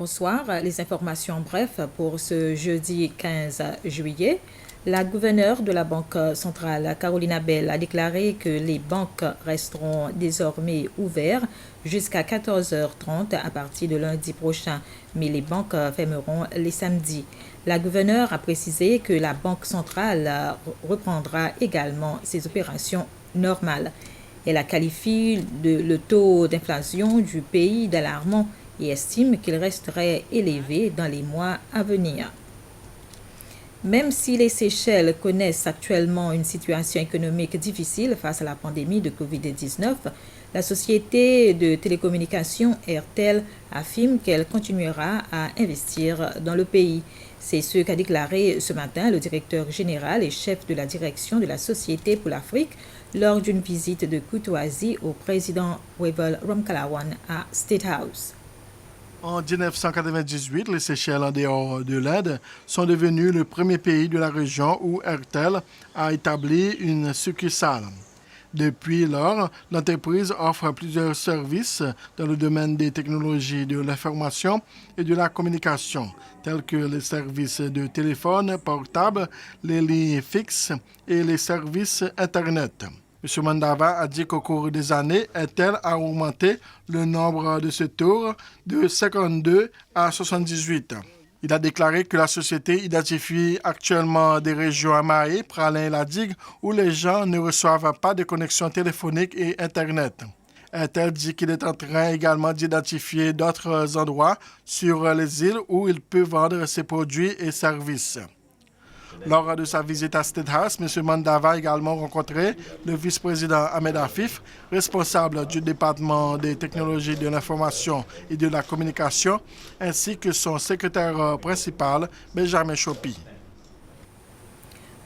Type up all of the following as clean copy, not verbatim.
Bonsoir, les informations bref pour ce jeudi 15 juillet. La gouverneure de la Banque centrale, Caroline Abel, a déclaré que les banques resteront désormais ouvertes jusqu'à 14h30 à partir de lundi prochain, mais les banques fermeront les samedis. La gouverneure a précisé que la Banque centrale reprendra également ses opérations normales. Elle a qualifié le taux d'inflation du pays d'alarmant et estime qu'il resterait élevé dans les mois à venir. Même si les Seychelles connaissent actuellement une situation économique difficile face à la pandémie de COVID-19, la société de télécommunications Airtel affirme qu'elle continuera à investir dans le pays. C'est ce qu'a déclaré ce matin le directeur général et chef de la direction de la Société pour l'Afrique lors d'une visite de courtoisie au président Wavel Ramkalawan à State House. En 1998, les Seychelles, en dehors de l'Inde, sont devenus le premier pays de la région où Airtel a établi une succursale. Depuis lors, l'entreprise offre plusieurs services dans le domaine des technologies de l'information et de la communication, tels que les services de téléphone portable, les lignes fixes et les services Internet. M. Mandava a dit qu'au cours des années, Airtel a augmenté le nombre de ses tours de 52 à 78. Il a déclaré que la société identifie actuellement des régions à Mahé, Praslin et La Digue où les gens ne reçoivent pas de connexion téléphonique et Internet. Airtel dit qu'il est en train également d'identifier d'autres endroits sur les îles où il peut vendre ses produits et services. Lors de sa visite à State House, M. Mandava a également rencontré le vice-président Ahmed Afif, responsable du département des technologies de l'information et de la communication, ainsi que son secrétaire principal, Benjamin Chopi.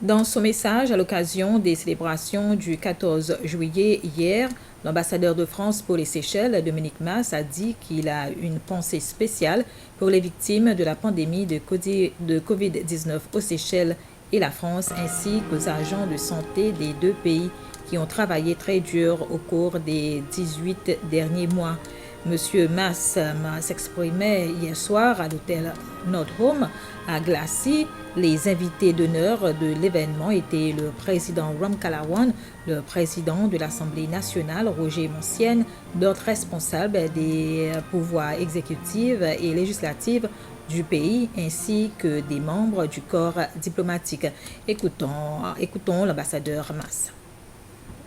Dans son message à l'occasion des célébrations du 14 juillet hier, l'ambassadeur de France pour les Seychelles, Dominique Mas, a dit qu'il a une pensée spéciale pour les victimes de la pandémie de COVID-19 aux Seychelles et la France, ainsi qu'aux agents de santé des deux pays qui ont travaillé très dur au cours des 18 derniers mois. Monsieur Mas s'exprimait hier soir à l'hôtel Nordhome à Glacis. Les invités d'honneur de l'événement étaient le président Ramkalawan, le président de l'Assemblée nationale Roger Moncienne, d'autres responsables des pouvoirs exécutifs et législatifs du pays, ainsi que des membres du corps diplomatique. Écoutons l'ambassadeur Mas.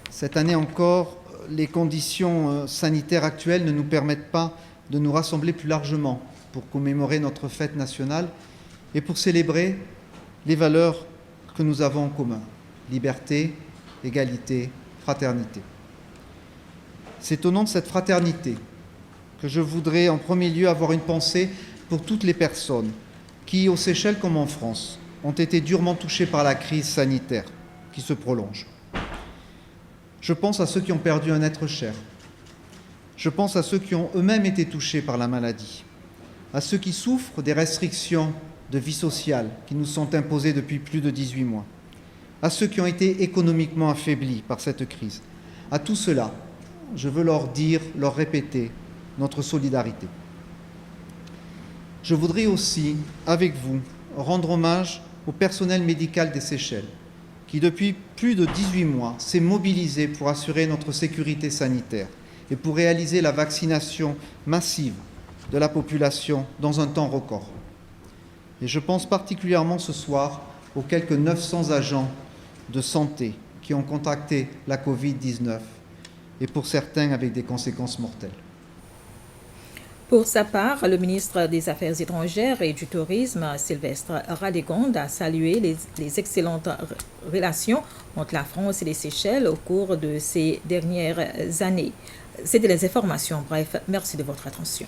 Cette année encore, les conditions sanitaires actuelles ne nous permettent pas de nous rassembler plus largement pour commémorer notre fête nationale et pour célébrer les valeurs que nous avons en commun: liberté, égalité, fraternité. C'est au nom de cette fraternité que je voudrais en premier lieu avoir une pensée pour toutes les personnes qui, aux Seychelles comme en France, ont été durement touchées par la crise sanitaire qui se prolonge. Je pense à ceux qui ont perdu un être cher. Je pense à ceux qui ont eux-mêmes été touchés par la maladie, à ceux qui souffrent des restrictions de vie sociale qui nous sont imposées depuis plus de 18 mois, à ceux qui ont été économiquement affaiblis par cette crise. À tout cela, je veux leur dire, leur répéter notre solidarité. Je voudrais aussi, avec vous, rendre hommage au personnel médical des Seychelles, qui depuis plus de 18 mois s'est mobilisé pour assurer notre sécurité sanitaire et pour réaliser la vaccination massive de la population dans un temps record. Et je pense particulièrement ce soir aux quelques 900 agents de santé qui ont contracté la Covid-19 et pour certains avec des conséquences mortelles. Pour sa part, le ministre des Affaires étrangères et du Tourisme, Sylvestre Radegonde, a salué les excellentes relations entre la France et les Seychelles au cours de ces dernières années. C'était les informations. Bref, merci de votre attention.